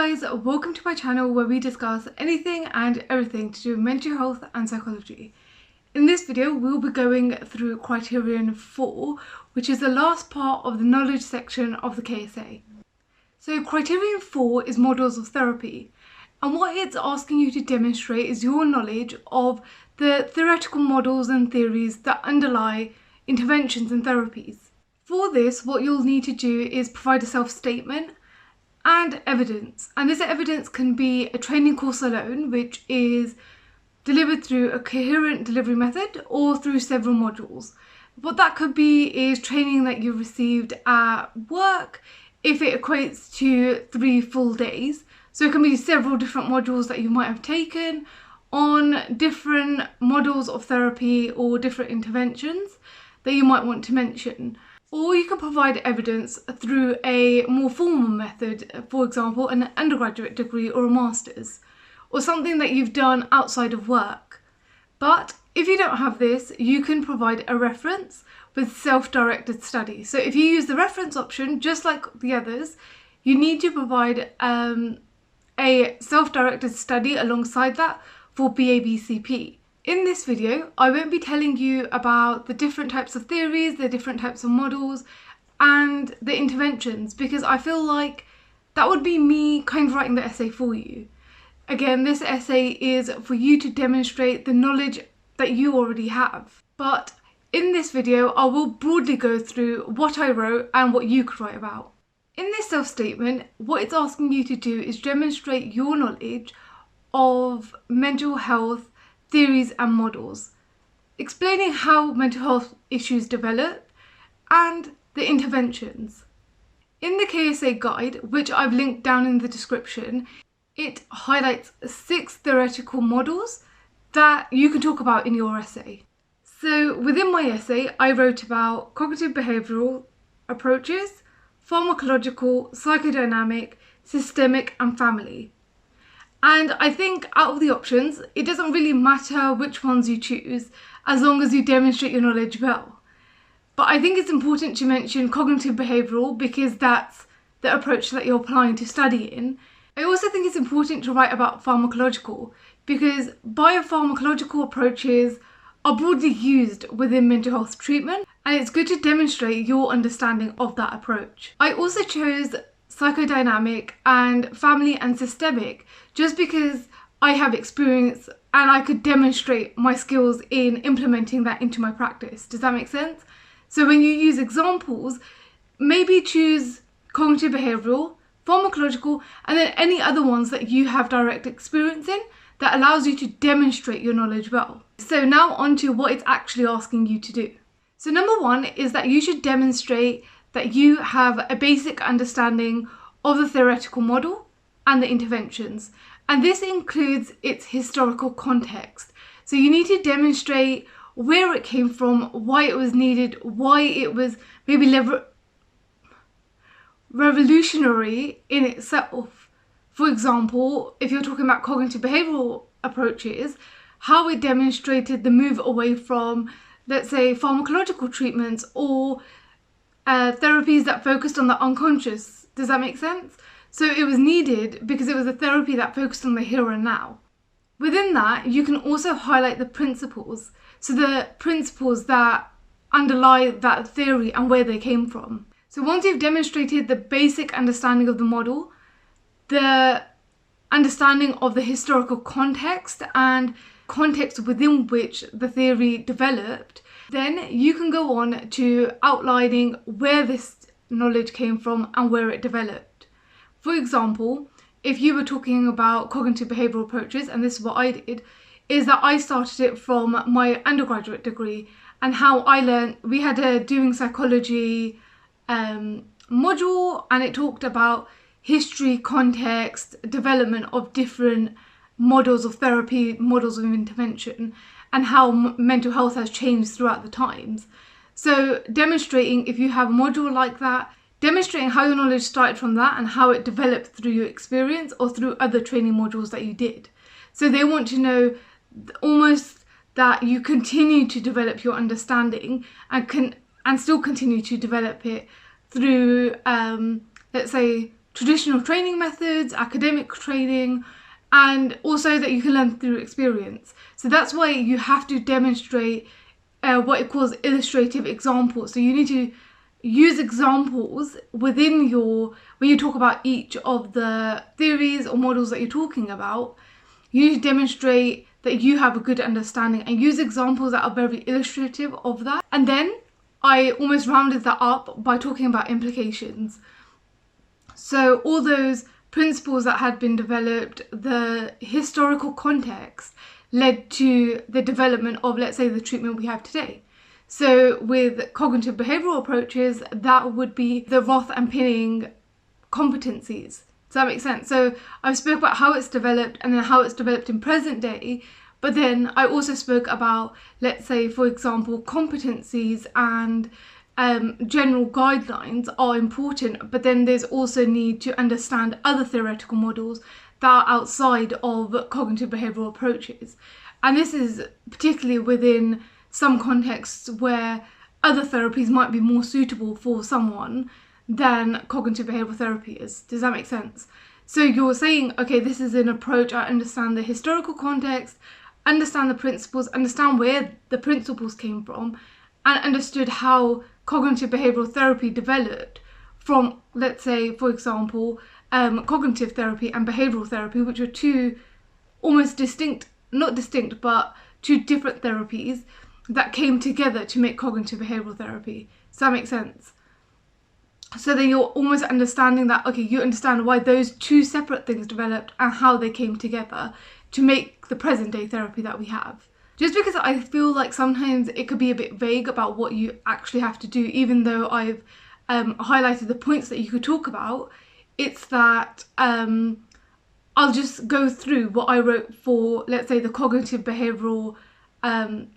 guys, welcome to my channel where we discuss anything and everything to do with mental health and psychology. In this video we'll be going through Criterion 4, which is the last part of the knowledge section of the KSA. So Criterion 4 is models of therapy, and what it's asking you to demonstrate is your knowledge of the theoretical models and theories that underlie interventions and therapies. For this, what you'll need to do is provide a self-statement and evidence, and this evidence can be a training course alone, which is delivered through a coherent delivery method or through several modules. What that could be is training that you received at work if it equates to 3 full days. So it can be several different modules that you might have taken on different models of therapy or different interventions that you might want to mention. Or you can provide evidence through a more formal method, for example, an undergraduate degree or a master's, or something that you've done outside of work. But if you don't have this, you can provide a reference with self-directed study. So if you use the reference option, just like the others, you need to provide a self-directed study alongside that for BABCP. In this video, I won't be telling you about the different types of theories, the different types of models, and the interventions, because I feel like that would be me kind of writing the essay for you. Again, this essay is for you to demonstrate the knowledge that you already have. But in this video, I will broadly go through what I wrote and what you could write about. In this self-statement, what it's asking you to do is demonstrate your knowledge of mental health theories and models, explaining how mental health issues develop and the interventions. In the KSA guide, which I've linked down in the description, it highlights 6 theoretical models that you can talk about in your essay. So within my essay, I wrote about cognitive behavioural approaches, pharmacological, psychodynamic, systemic and family. And I think out of the options, it doesn't really matter which ones you choose as long as you demonstrate your knowledge well. But I think it's important to mention cognitive behavioural because that's the approach that you're applying to study in. I also think it's important to write about pharmacological because biopharmacological approaches are broadly used within mental health treatment, and it's good to demonstrate your understanding of that approach. I also chose psychodynamic and family and systemic just because I have experience and I could demonstrate my skills in implementing that into my practice. Does that make sense? So when you use examples, maybe choose cognitive behavioural, pharmacological, and then any other ones that you have direct experience in that allows you to demonstrate your knowledge well. So now on to what it's actually asking you to do. So number 1 is that you should demonstrate that you have a basic understanding of the theoretical model and the interventions. And this includes its historical context. So you need to demonstrate where it came from, why it was needed, why it was maybe revolutionary in itself. For example, if you're talking about cognitive behavioural approaches, how it demonstrated the move away from, let's say, pharmacological treatments or therapies that focused on the unconscious. Does that make sense? So it was needed because it was a therapy that focused on the here and now. Within that, you can also highlight the principles. So the principles that underlie that theory and where they came from. So once you've demonstrated the basic understanding of the model, the understanding of the historical context and context within which the theory developed, then you can go on to outlining where this knowledge came from and where it developed. For example, if you were talking about cognitive behavioural approaches, and this is what I did, is that I started it from my undergraduate degree and how I learned. We had a doing psychology module, and it talked about history, context, development of different models of therapy, models of intervention, and how mental health has changed throughout the times. So demonstrating, if you have a module like that, demonstrating how your knowledge started from that and how it developed through your experience or through other training modules that you did. So they want to know almost that you continue to develop your understanding and still continue to develop it through, let's say, traditional training methods, academic training, and also that you can learn through experience. So that's why you have to demonstrate what it calls illustrative examples. So you need to use examples within when you talk about each of the theories or models that you're talking about. You need to demonstrate that you have a good understanding and use examples that are very illustrative of that. And then I almost rounded that up by talking about implications. So all those principles that had been developed, the historical context led to the development of, let's say, the treatment we have today. So with cognitive behavioural approaches, that would be the Roth and Pinning competencies. Does that make sense? So I spoke about how it's developed and then how it's developed in present day, but then I also spoke about, let's say, for example, competencies and general guidelines are important, but then there's also need to understand other theoretical models that are outside of cognitive behavioural approaches. And this is particularly within some contexts where other therapies might be more suitable for someone than cognitive behavioural therapy is. Does that make sense? So you're saying, okay, this is an approach, I understand the historical context, understand the principles, understand where the principles came from, and understood how cognitive behavioural therapy developed from, let's say, for example, cognitive therapy and behavioural therapy, which are two almost not distinct, but two different therapies that came together to make cognitive behavioural therapy. Does that make sense? So then you're almost understanding that, okay, you understand why those two separate things developed and how they came together to make the present day therapy that we have. Just because I feel like sometimes it could be a bit vague about what you actually have to do, even though I've highlighted the points that you could talk about, it's that I'll just go through what I wrote for, let's say, the cognitive behavioural, the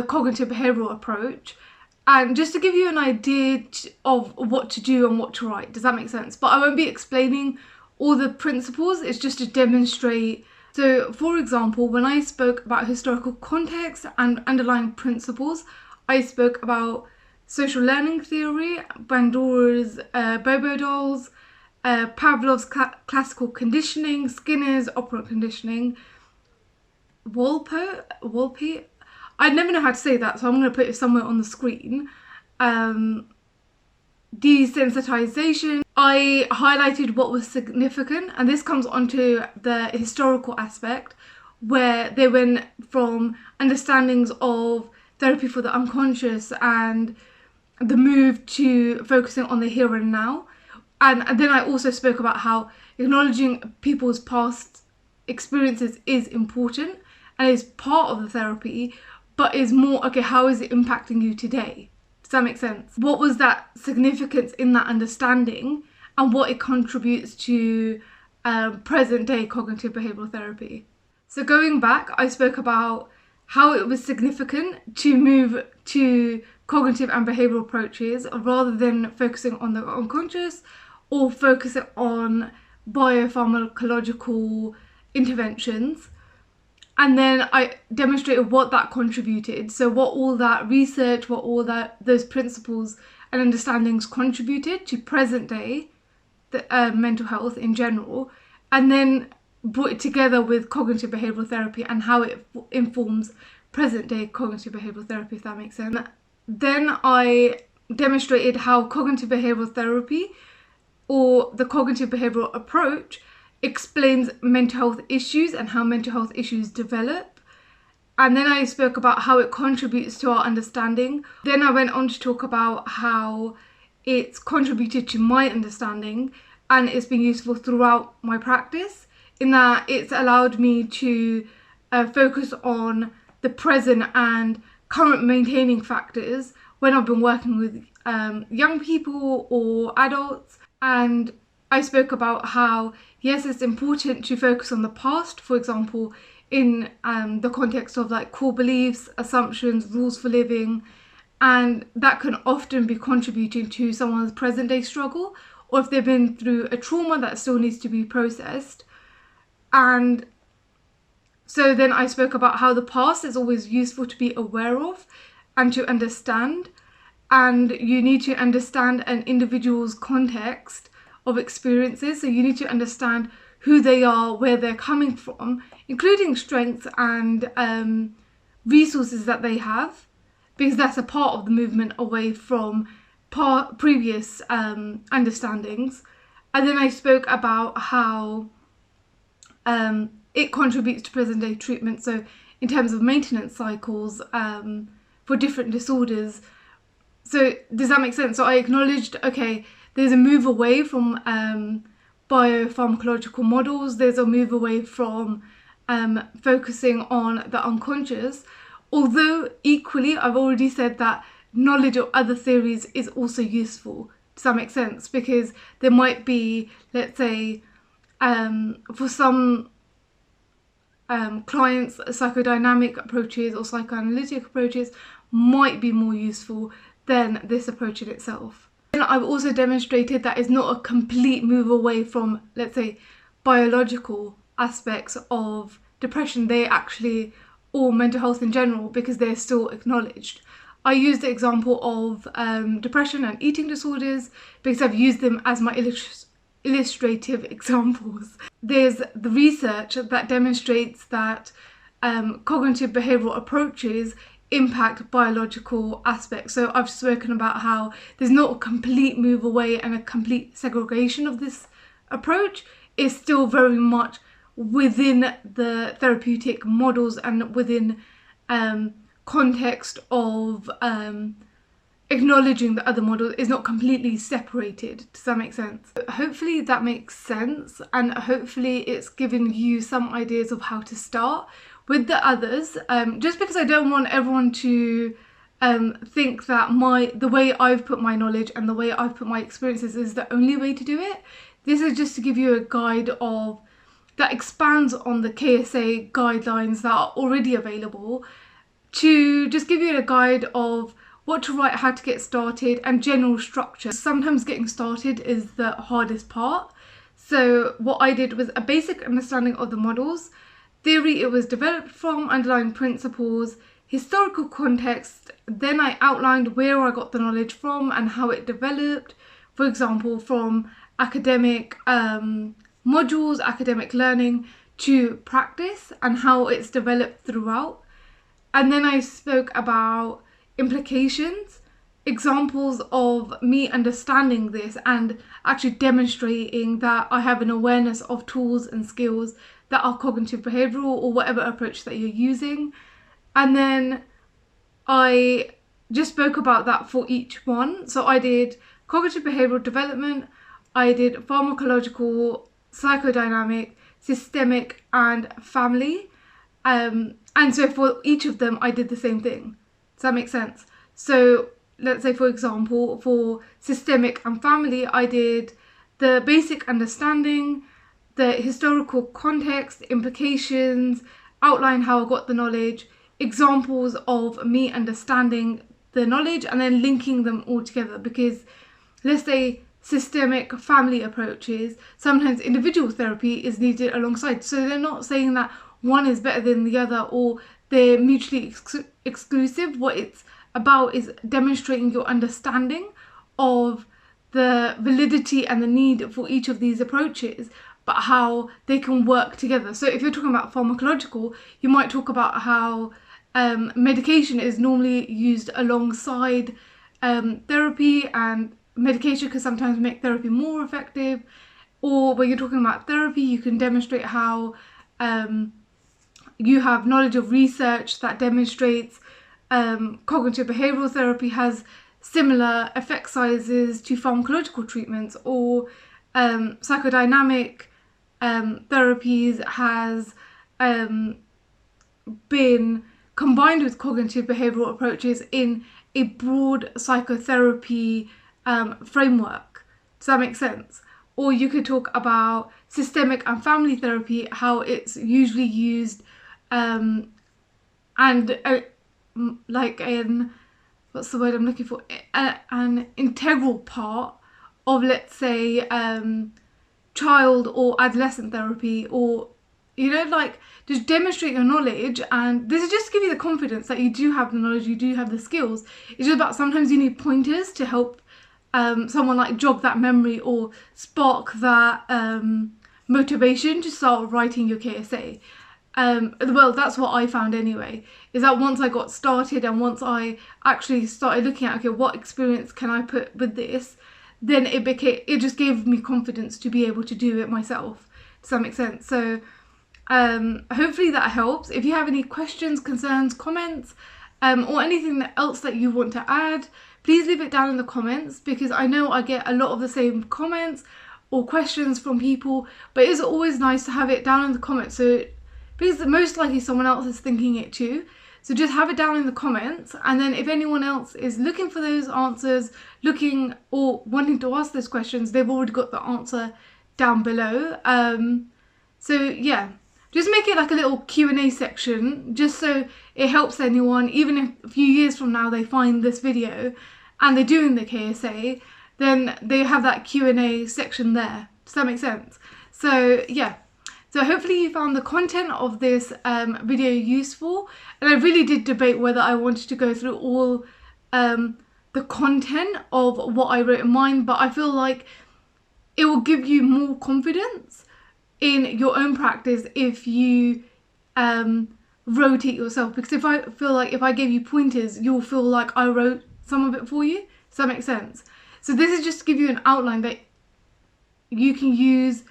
cognitive behavioural approach, and just to give you an idea of what to do and what to write. Does that make sense? But I won't be explaining all the principles, it's just to demonstrate. So for example, when I spoke about historical context and underlying principles, I spoke about social learning theory, Bandura's Bobo dolls, Pavlov's classical conditioning, Skinner's operant conditioning, Wolpe, I never know how to say that, so I'm going to put it somewhere on the screen. Desensitization. I highlighted what was significant, and this comes onto the historical aspect where they went from understandings of therapy for the unconscious and the move to focusing on the here and now. And then I also spoke about how acknowledging people's past experiences is important and is part of the therapy, but is more, okay, how is it impacting you today? Does that make sense? What was that significance in that understanding and what it contributes to present day cognitive behavioural therapy? So going back, I spoke about how it was significant to move to cognitive and behavioural approaches rather than focusing on the unconscious or focusing on biopharmacological interventions. And then I demonstrated what that contributed. So what all that research, what all those principles and understandings contributed to present day mental health in general, and then brought it together with cognitive behavioural therapy and how it informs present day cognitive behavioural therapy, if that makes sense. Then I demonstrated how cognitive behavioural therapy, or the cognitive behavioural approach, explains mental health issues and how mental health issues develop. And then I spoke about how it contributes to our understanding. Then I went on to talk about how it's contributed to my understanding and it's been useful throughout my practice, in that it's allowed me to focus on the present and current maintaining factors when I've been working with young people or adults. And I spoke about how, yes, it's important to focus on the past, for example, in the context of like core beliefs, assumptions, rules for living, and that can often be contributing to someone's present day struggle, or if they've been through a trauma that still needs to be processed. And so then I spoke about how the past is always useful to be aware of and to understand, and you need to understand an individual's context of experiences. So you need to understand who they are, where they're coming from, including strengths and resources that they have, because that's a part of the movement away from previous understandings. And then I spoke about how it contributes to present day treatment. So in terms of maintenance cycles for different disorders. So does that make sense? So I acknowledged, okay, there's a move away from biopharmacological models. There's a move away from focusing on the unconscious. Although equally, I've already said that knowledge of other theories is also useful. Does that make sense? Because there might be, let's say, for some clients, psychodynamic approaches or psychoanalytic approaches might be more useful than this approach in itself. And I've also demonstrated that it's not a complete move away from, let's say, biological aspects of depression. They actually, or mental health in general, because they're still acknowledged. I use the example of depression and eating disorders because I've used them as my illustrative examples. There's the research that demonstrates that cognitive behavioural approaches impact biological aspects. So I've spoken about how there's not a complete move away and a complete segregation of this approach. It's still very much within the therapeutic models and within context of acknowledging the other model is not completely separated. Does that make sense? Hopefully that makes sense, and hopefully it's given you some ideas of how to start with the others, just because I don't want everyone to think that the way I've put my knowledge and the way I've put my experiences is the only way to do it. This is just to give you a guide that expands on the KSA guidelines that are already available, to just give you a guide of what to write, how to get started, and general structure. Sometimes getting started is the hardest part. So what I did was a basic understanding of the models, theory it was developed from, underlying principles, historical context. Then I outlined where I got the knowledge from and how it developed. For example, from academic modules, academic learning, to practice and how it's developed throughout. And then I spoke about implications, examples of me understanding this and actually demonstrating that I have an awareness of tools and skills that are cognitive behavioural or whatever approach that you're using. And then I just spoke about that for each one. So I did cognitive behavioural development, I did pharmacological, psychodynamic, systemic, and family. And so for each of them, I did the same thing. Does that make sense? So let's say, for example, for systemic and family, I did the basic understanding, the historical context, implications, outline how I got the knowledge, examples of me understanding the knowledge, and then linking them all together. Because let's say systemic family approaches, sometimes individual therapy is needed alongside. So they're not saying that one is better than the other or they're mutually exclusive. What it's about is demonstrating your understanding of the validity and the need for each of these approaches, but how they can work together. So if you're talking about pharmacological, you might talk about how medication is normally used alongside therapy, and medication can sometimes make therapy more effective. Or when you're talking about therapy, you can demonstrate how you have knowledge of research that demonstrates cognitive behavioural therapy has similar effect sizes to pharmacological treatments, or psychodynamic therapies has been combined with cognitive behavioural approaches in a broad psychotherapy framework. Does that make sense? Or you could talk about systemic and family therapy, how it's usually used like in, what's the word I'm looking for, an integral part of, let's say, child or adolescent therapy, or you know, like just demonstrate your knowledge. And this is just to give you the confidence that you do have the knowledge, you do have the skills. It's just about sometimes you need pointers to help someone like jog that memory or spark that motivation to start writing your KSA. Well, that's what I found anyway, is that once I got started and once I actually started looking at, okay, what experience can I put with this, then it just gave me confidence to be able to do it myself. Does that make sense? So hopefully that helps. If you have any questions, concerns, comments, or anything else that you want to add, please leave it down in the comments, because I know I get a lot of the same comments or questions from people, but it's always nice to have it down in the comments, so because most likely someone else is thinking it too. So just have it down in the comments, and then if anyone else is looking for those answers, looking or wanting to ask those questions, they've already got the answer down below. So yeah, just make it like a little Q&A section, just so it helps anyone, even if a few years from now they find this video and they're doing the KSA, then they have that Q&A section there. Does that make sense? So yeah. So hopefully you found the content of this video useful, and I really did debate whether I wanted to go through all the content of what I wrote in mine, but I feel like it will give you more confidence in your own practice if you wrote it yourself, because if I feel like if I gave you pointers, you'll feel like I wrote some of it for you. Does that make sense? So this is just to give you an outline that you can use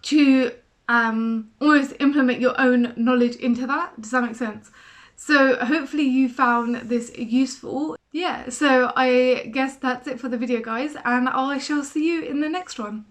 to almost implement your own knowledge into that. Does that make sense? So hopefully you found this useful. Yeah, so I guess that's it for the video, guys, and I shall see you in the next one.